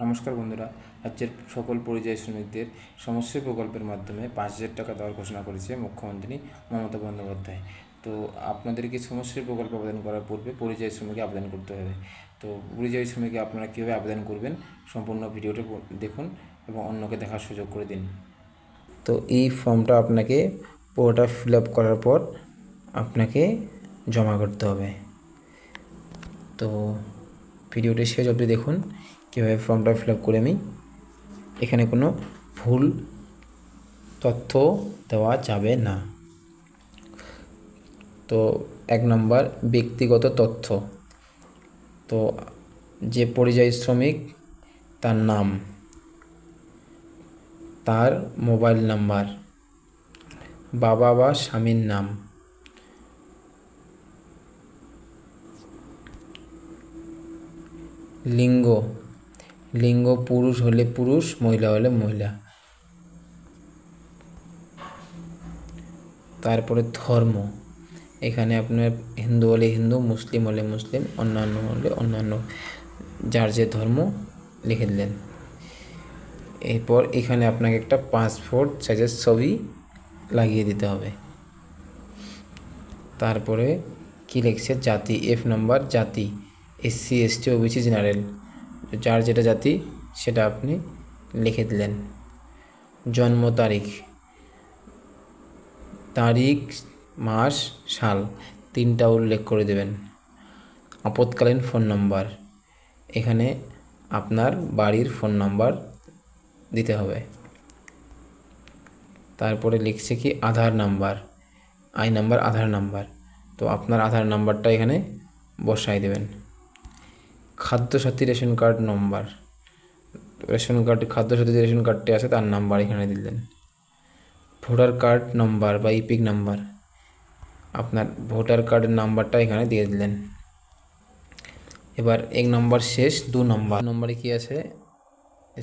নমস্কার বন্ধুরা, রাজ্যের সকল পরিযায়ী শ্রমিকদের সমস্যা প্রকল্পের মাধ্যমে 5,000 টাকা দেওয়ার ঘোষণা করেছে মুখ্যমন্ত্রী মমতা বন্দ্যোপাধ্যায়। তো আপনাদেরকে সমস্যা প্রকল্পে আবেদন করার পূর্বে পরিযায়ী শ্রমিকে আবেদন করতে হবে। তো পরিযায়ী শ্রমিকে আপনারা কীভাবে আবেদন করবেন সম্পূর্ণ ভিডিওটি দেখুন এবং অন্যকে দেখার সুযোগ করে দিন। তো এই ফর্মটা আপনাকে পুরোটা ফিল আপ করার পর আপনাকে জমা করতে হবে। তো ভিডিওটি শেষ অবধি দেখুন কীভাবে ফর্মটা ফিল আপ করে আমি। এখানে কোনো ভুল তথ্য দেওয়া যাবে না। তো 1 নম্বর ব্যক্তিগত তথ্য। তো যে পরিযায়ী শ্রমিক তার নাম, তার মোবাইল নাম্বার, বাবা বা স্বামীর নাম, লিঙ্গ পুরুষ হলে পুরুষ, মহিলা হলে মহিলা। তারপরে ধর্ম, এখানে আপনার হিন্দু হলে হিন্দু, মুসলিম হলে মুসলিম, অন্যান্য হলে অন্যান্য, যার যে ধর্ম লিখে দিলেন। এরপর এখানে আপনাকে একটা পাসপোর্ট সাইজের ছবি লাগিয়ে দিতে হবে। তারপরে কি লিখছে, জাতি, F নম্বর জাতি, SC ST OBC জেনারেল, যার যেটা জাতি সেটা আপনি লিখে দিলেন। জন্ম তারিখ, মাস, সাল 3টা উল্লেখ করে দেবেন। আপৎকালীন ফোন নাম্বার, এখানে আপনার বাড়ির ফোন নাম্বার দিতে হবে। তারপরে লিখছে কি আধার নাম্বার, আধার নাম্বার, তো আপনার আধার নাম্বারটা এখানে বসাই দেবেন। খাদ্যসাথী রেশন কার্ড নম্বর, খাদ্যসাথী যে রেশন কার্ডটি আছে তার নাম্বার এখানে দিলেন। ভোটার কার্ড নাম্বার বা ইপিক নাম্বার, আপনার ভোটার কার্ডের নাম্বারটা এখানে দিয়ে দিলেন। এবার 1 নম্বর শেষ। 2 নম্বরে কি আছে,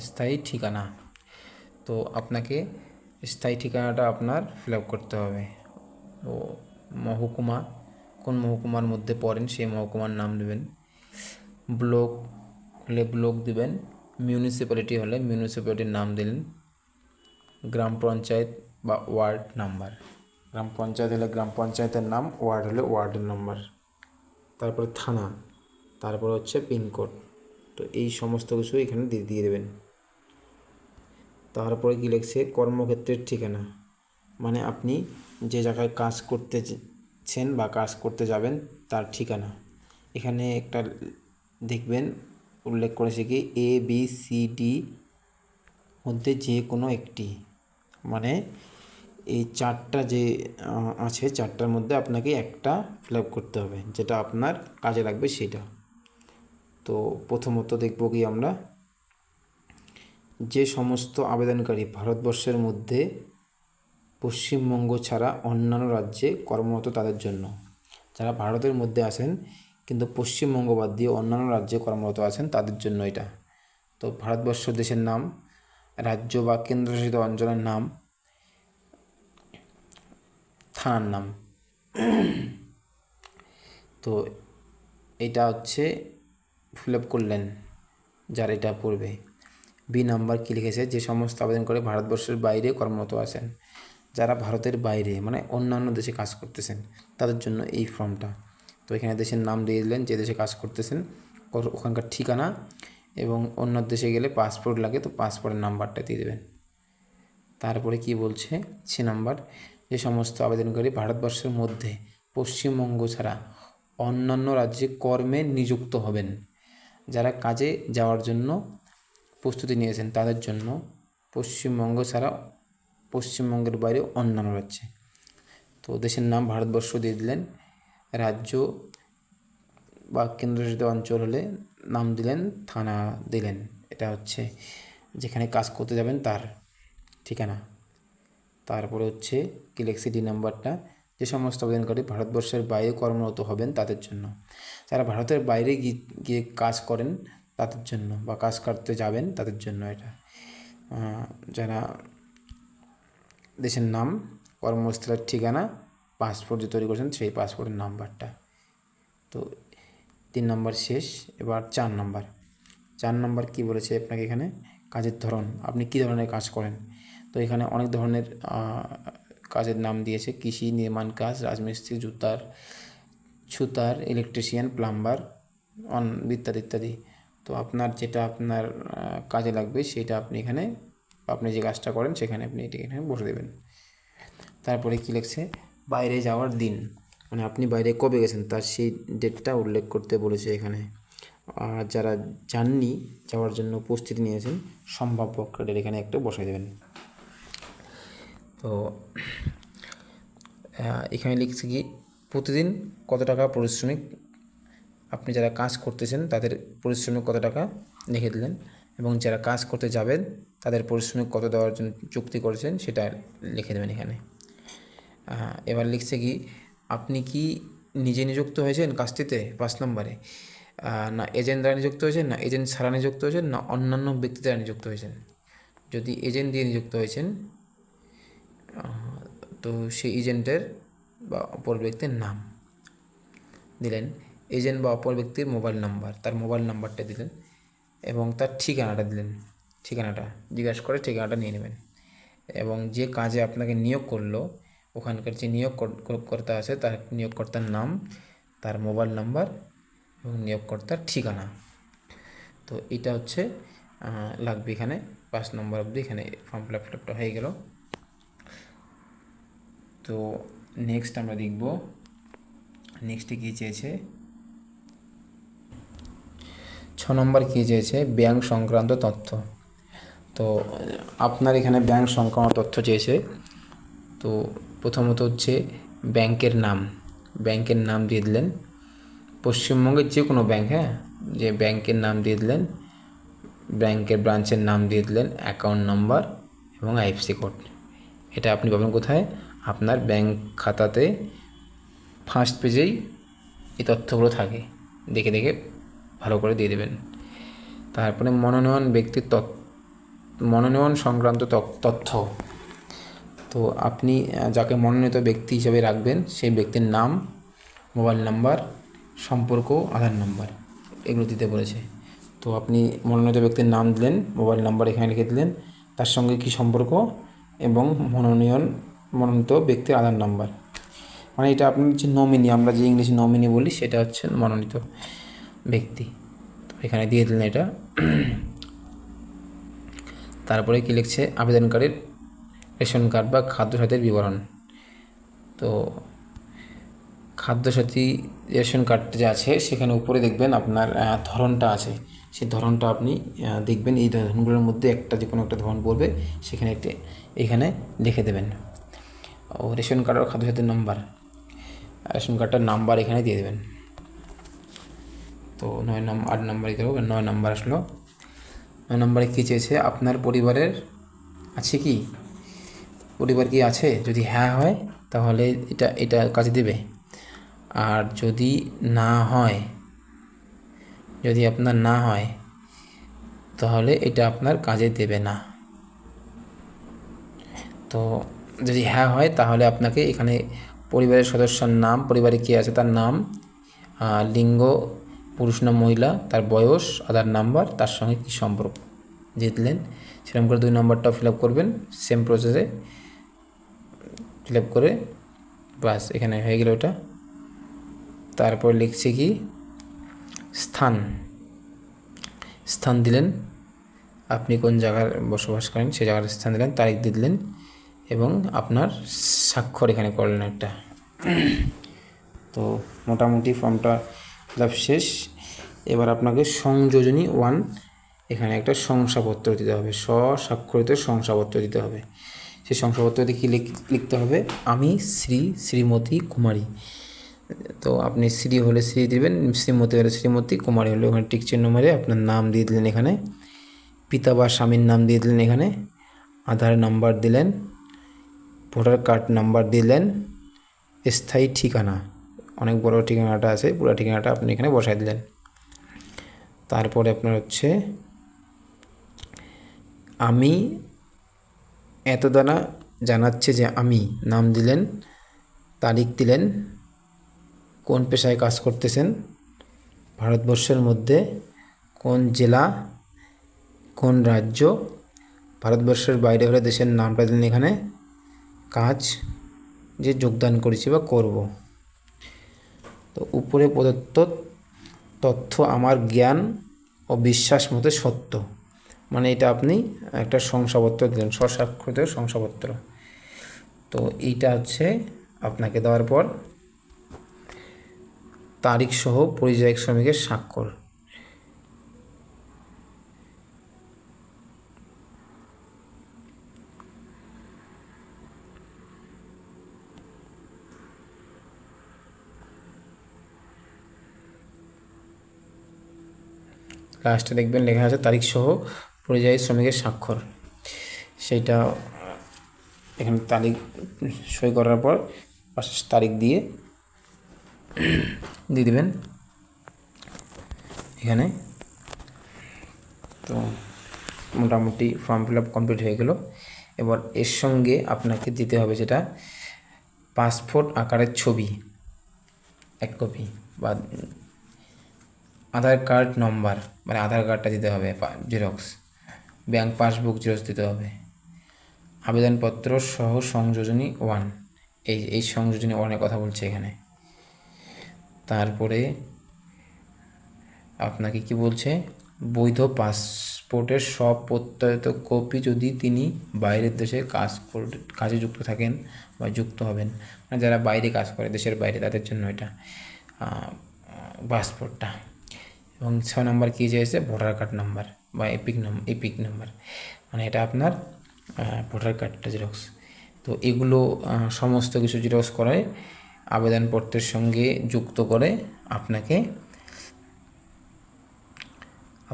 স্থায়ী ঠিকানা। তো আপনাকে স্থায়ী ঠিকানাটা আপনার ফিল আপ করতে হবে। তো মহকুমা, কোন মহকুমার মধ্যে পড়েন সেই মহকুমার নাম দেবেন। ব্লক হলে ব্লক দিবেন, মিউনিসিপ্যালিটি হলে মিউনিসিপ্যালিটির নাম দিলেন। গ্রাম পঞ্চায়েত বা ওয়ার্ড নাম্বার, গ্রাম পঞ্চায়েত হলে গ্রাম পঞ্চায়েতের নাম, ওয়ার্ড হলে ওয়ার্ডের নাম্বার। তারপরে থানা, তারপর হচ্ছে পিনকোড। তো এই সমস্ত কিছু এখানে দিয়ে দেবেন। তারপরে কি লিখছে, কর্মক্ষেত্রের ঠিকানা, মানে আপনি যে জায়গায় কাজ করতেছেন বা কাজ করতে যাবেন তার ঠিকানা। এখানে একটা দেখবেন উল্লেখ করেছে কি ABCD মধ্যে যে কোনো একটি, মানে এই 4টা যে আছে 4টার মধ্যে আপনাকে একটা ফিল আপ করতে হবে যেটা আপনার কাজে লাগবে সেটা। তো প্রথমত দেখব কি আমরা, যে সমস্ত আবেদনকারী ভারতবর্ষের মধ্যে পশ্চিমবঙ্গ ছাড়া অন্যান্য রাজ্যে কর্মরত তাদের জন্য, যারা ভারতের মধ্যে আছেন কিন্তু পশ্চিমবঙ্গ বাদ দিয়ে অন্যান্য রাজ্যে কর্মরত আছেন তাদের জন্য এটা। তো ভারতবর্ষ দেশের নাম, রাজ্য বা কেন্দ্রশাসিত অঞ্চলের নাম, থানার নাম। তো এটা হচ্ছে ফিল আপ করলেন যার এটা পড়বে। বি নাম্বার কী লিখেছে, যে সমস্ত আবেদন করে ভারতবর্ষের বাইরে কর্মরত আছেন, যারা ভারতের বাইরে মানে অন্যান্য দেশে কাজ করতেছেন তাদের জন্য এই ফর্মটা। তো এখানে দেশের নাম দিয়ে দিলেন, যে দেশে কাজ করতেছেন ওখানকার ঠিকানা, এবং অন্য দেশে গেলে পাসপোর্ট লাগে তো পাসপোর্টের নাম্বারটা দিয়ে দেবেন। তারপরে কি বলছে, 6 নাম্বার, যে সমস্ত আবেদনকারী ভারতবর্ষের মধ্যে পশ্চিমবঙ্গ ছাড়া অন্যান্য রাজ্যে কর্মে নিযুক্ত হবেন, যারা কাজে যাওয়ার জন্য প্রস্তুতি নিয়েছেন তাদের জন্য পশ্চিমবঙ্গ ছাড়া পশ্চিমবঙ্গের বাইরে অন্যান্য রাজ্যে। তো দেশের নাম ভারতবর্ষ দিয়ে দিলেন, রাজ্য বা কেন্দ্রশাসিত অঞ্চল হলে নাম দিলেন, থানা দিলেন, এটা হচ্ছে যেখানে কাজ করতে যাবেন তার ঠিকানা। তারপরে হচ্ছে কি লিখছে, ডি নাম্বারটা, যে সমস্ত আবেদনকারী ভারতবর্ষের বাইরে কর্মরত হবেন তাদের জন্য, যারা ভারতের বাইরে গিয়ে কাজ করেন তাদের জন্য বা কাজ করতে যাবেন তাদের জন্য এটা। যারা দেশের নাম, কর্মস্থলের ঠিকানা, পাসপোর্ট যে তৈরি করেছেন সেই পাসপোর্টের নাম্বারটা। তো 3 নম্বর শেষ। এবার 4 নম্বর, 4 নম্বর কী বলেছে আপনাকে এখানে, কাজের ধরন, আপনি কী ধরনের কাজ করেন। তো এখানে অনেক ধরনের কাজের নাম দিয়েছে, কৃষি, নির্মাণ কাজ, রাজমিস্ত্রি, ছুতার, ইলেকট্রিশিয়ান, প্লাম্বার, ইত্যাদি ইত্যাদি। তো আপনার যেটা আপনার কাজে লাগবে সেটা আপনি এখানে, আপনি যে কাজটা করেন সেখানে আপনি এটি এখানে বসে দেবেন। তারপরে কী লিখছে, বাইরে যাওয়ার দিন, মানে আপনি বাইরে কবে গেছেন তার সেই ডেটটা উল্লেখ করতে বলেছে এখানে। আর যারা যাননি, যাওয়ার জন্য প্রস্তুতি নিয়েছেন, সম্ভাব্য ডেট এখানে একটা বসাই দেবেন। তো এখানে লিখছে কি, প্রতিদিন কত টাকা পরিশ্রমিক, আপনি যারা কাজ করতেছেন তাদের পরিশ্রমিক কত টাকা লিখে দিলেন, এবং যারা কাজ করতে যাবেন তাদের পরিশ্রমিক কত দেওয়ার জন্য চুক্তি করেছেন সেটা লিখে দেবেন এখানে। এবার লিখছে কি, আপনি কি নিজে নিযুক্ত হয়েছেন কাজটিতে 5 নম্বরে, না এজেন্ট দ্বারা নিযুক্ত হয়েছেন, না এজেন্ট ছাড়া নিযুক্ত হয়েছেন, না অন্যান্য ব্যক্তি দ্বারা নিযুক্ত হয়েছেন। যদি এজেন্ট দিয়ে নিযুক্ত হয়েছেন তো সেই এজেন্টের বা অপর ব্যক্তির নাম দিলেন, এজেন্ট বা অপর ব্যক্তির মোবাইল নাম্বার, তার মোবাইল নাম্বারটা দিলেন এবং তার ঠিকানাটা দিলেন, ঠিকানাটা জিজ্ঞাসা করে ঠিকানাটা নিয়ে নেবেন। এবং যে কাজে আপনাকে নিয়োগ করলো ওখানকার যে নিয়োগকর্তা আছে তার নিয়োগকর্তার নাম, তার মোবাইল নাম্বার এবং নিয়োগকর্তার ঠিকানা। তো এটা হচ্ছে লাগবে এখানে 5 নম্বর অবধি, এখানে ফর্ম ফিল আপটা হয়ে গেল। তো নেক্সট আমরা দেখব, নেক্সটে কী চেয়েছে, 6 নম্বর কী চেয়েছে, ব্যাংক সংক্রান্ত তথ্য। তো আপনার এখানে ব্যাংক সংক্রান্ত তথ্য চেয়েছে। তো প্রথমত হচ্ছে ব্যাংকের নাম দিয়ে দিলেন, পশ্চিমবঙ্গের যে কোনো ব্যাংক, হ্যাঁ, যে ব্যাংকের নাম দিয়ে দিলেন, ব্যাংকের ব্রাঞ্চের নাম দিয়ে দিলেন, অ্যাকাউন্ট নাম্বার এবং আইএফএসসি কোড। এটা আপনি পাবেন কোথায়, আপনার ব্যাংক খাতাতে ফার্স্ট পেজেই এই তথ্যগুলো থাকে, দেখে দেখে ভালো করে দিয়ে দেবেন। তারপরে মনোনয়ন সংক্রান্ত তথ্য। তো আপনি যাকে মনোনীত ব্যক্তি হিসেবে রাখবেন সেই ব্যক্তির নাম, মোবাইল নাম্বার, সম্পর্ক, আধার নাম্বার, এগুলো দিতে বলেছে। তো আপনি মনোনীত ব্যক্তির নাম দিলেন, মোবাইল নাম্বার এখানে লিখে দিলেন, তার সঙ্গে কী সম্পর্ক এবং মনোনীত ব্যক্তির আধার নাম্বার, মানে এটা আপনার হচ্ছে নমিনি, আমরা যে ইংলিশে নমিনি বলি সেটা হচ্ছে মনোনীত ব্যক্তি। তো এখানে দিয়ে দিলেন এটা। তারপরে কী লিখছে, আবেদনকারীর রেশন কার্ড বা খাদ্যসাথীর বিবরণ। তো খাদ্যসাথী রেশন কার্ড যে আছে সেখানে উপরে দেখবেন আপনার ধরনটা আছে, সেই ধরনটা আপনি দেখবেন, এই ধরনগুলোর মধ্যে একটা যে কোনো একটা ধরন পড়বে সেখানে এখানে লিখে দেবেন। ও রেশন কার্ড আর খাদ্যসাথীর নাম্বার, রেশন কার্ডটার নাম্বার এখানে দিয়ে দেবেন। তো 8 নম্বরে দেবো, 9 নম্বর আসলো। 9 নম্বরে কী চেয়েছে, আপনার পরিবারের আছে কি, পরিবার কি আছে, যদি হ্যাঁ হয় তাহলে এটা কাজে দেবে, আর যদি না হয়, যদি আপনার না হয় তাহলে এটা আপনার কাজে দেবে না। তো যদি হ্যাঁ হয় তাহলে আপনাকে এখানে পরিবারের সদস্যর নাম, পরিবারে কে আছে তার নাম, লিঙ্গ পুরুষ না মহিলা, তার বয়স, আধার নাম্বার, তার সঙ্গে কী সম্পর্ক দিয়ে দিলেন। সেরকম করে 2 নম্বরটাও ফিল আপ করবেন সেম প্রসেসে, ফিল আপ করে বাস এখানে হয়ে গেল ওটা। তারপর লিখছে কি, স্থান দিলেন, আপনি কোন জায়গায় বসবাস করেন সেই জায়গার স্থান দিলেন, তারিখ দিয়ে দিলেন এবং আপনার স্বাক্ষর এখানে করলেন একটা। তো মোটামুটি ফর্মটা ফিল আপ শেষ। এবার আপনাকে সংযোজনী 1 এখানে একটা শংসাপত্র দিতে হবে, স্বস্বাক্ষরিত শংসাপত্র দিতে হবে। সেই শংসাপত্রতে কী লিখতে হবে, আমি শ্রীমতী কুমারী। তো আপনি শ্রী হলে শ্রী দিবেন, শ্রীমতী হলে শ্রীমতী, কুমারী হলে ওখানে টিক চিহ্ন মেরে আপনার নাম দিয়ে দিলেন এখানে, পিতা বা স্বামীর নাম দিয়ে দিলেন এখানে, আধার নাম্বার দিলেন, ভোটার কার্ড নাম্বার দিলেন, স্থায়ী ঠিকানা, অনেক বড় ঠিকানাটা আছে, পুরো ঠিকানাটা আপনি এখানে বসাই দিলেন। তারপরে আপনার হচ্ছে আমি এত দ্বারা জানাচ্ছে যে আমি, নাম দিলেন, তারিখ দিলেন, কোন পেশায় কাজ করতেছেন, ভারতবর্ষের মধ্যে কোন জেলা, কোন রাজ্য, ভারতবর্ষের বাইরে হলে দেশের নামটা দিন এখানে, কাজ যে যোগদান করেছি বা করব। তো উপরে প্রদত্ত তথ্য আমার জ্ঞান ও বিশ্বাস মতে সত্য, মানে এটা আপনি একটা শংসাপত্র দিলেন, স্বস্বাক্ষরিত শংসাপত্র। তো এইটা হচ্ছে আপনাকে দেওয়ার পর তারিখ সহ পরিযায়ী শ্রমিকের স্বাক্ষর। লাস্টে দেখবেন লেখা আছে তারিখ সহ পরিযায়ী শ্রমিকের স্বাক্ষর। সেইটা এখানে তারিখ সই করার পর তারিখ দিয়ে দেবেন এখানে। তো মোটামুটি ফর্ম ফিল আপ কমপ্লিট হয়ে গেল। এবার এর সঙ্গে আপনাকে দিতে হবে যেটা পাসপোর্ট আকারের ছবি 1 কপি, বা আধার কার্ড নম্বর, মানে আধার কার্ডটা দিতে হবে জেরক্স, ব্যাঙ্ক পাসবুক জেরক্স দিতে হবে, আবেদনপত্র সহ সংযোজনী 1, এই সংযোজনী 1-এর কথা বলছে এখানে। তারপরে আপনাকে কি বলছে, বৈধ পাসপোর্টের সব প্রত্যয়িত কপি যদি তিনি বাইরের দেশে কাজে যুক্ত থাকেন বা যুক্ত হবেন, মানে যারা বাইরে কাজ করে দেশের বাইরে তাদের জন্য এটা পাসপোর্টটা। এবং 6 নম্বর কী চেয়েছে, ভোটার কার্ড নাম্বার বা এপিক নাম্বার, মানে এটা আপনার ভোটার কার্ডটা জেরক্স। তো এগুলো সমস্ত কিছু জেরক্স করে আবেদনপত্রের সঙ্গে যুক্ত করে আপনাকে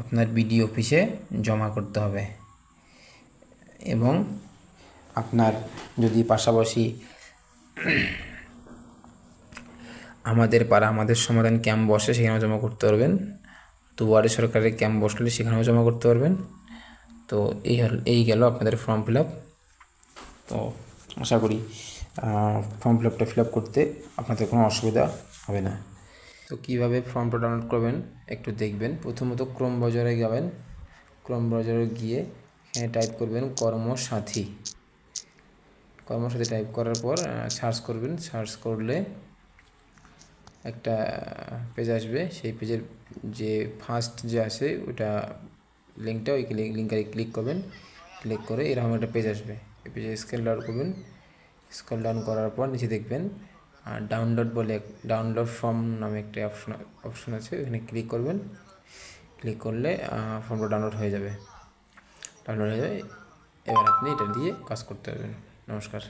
আপনার বিডিও অফিসে জমা করতে হবে। এবং আপনার যদি পাশাপাশি আমাদের পাড়া আমাদের সমাধান ক্যাম্প বসে সেখানেও জমা করতে পারবেন, দুয়ারে সরকারের ক্যাম্প বসলে সেখানেও জমা করতে পারবেন। তো এই গেল আপনাদের ফর্ম ফিল আপ। তো আশা করি ফর্ম ফিল আপটা ফিল আপ করতে আপনাদের কোনো অসুবিধা হবে না। তো কীভাবে ফর্মটা ডাউনলোড করবেন একটু দেখবেন। প্রথমত ক্রোম ব্রাউজারে যাবেন, ক্রোম ব্রাউজারে গিয়ে এখানে টাইপ করবেন কর্মসাথী টাইপ করার পর সার্চ করবেন। সার্চ করলে একটা পেজ আসবে, সেই পেজের যে ফার্স্ট যে আসে ওটা লিঙ্কটা, ওই লিঙ্কে ক্লিক করবেন। ক্লিক করে এরকম একটা পেজ আসবে, এই পেজে স্ক্রল ডাউন করবেন। স্ক্রল ডাউন করার পর নিচে দেখবেন ডাউনলোড ফর্ম নামে একটা অপশন আছে, ওখানে ক্লিক করবেন। ক্লিক করলে ফর্মটা ডাউনলোড হয়ে যাবে। এবার আপনি এটা দিয়ে কাজ করতে পারবেন। নমস্কার।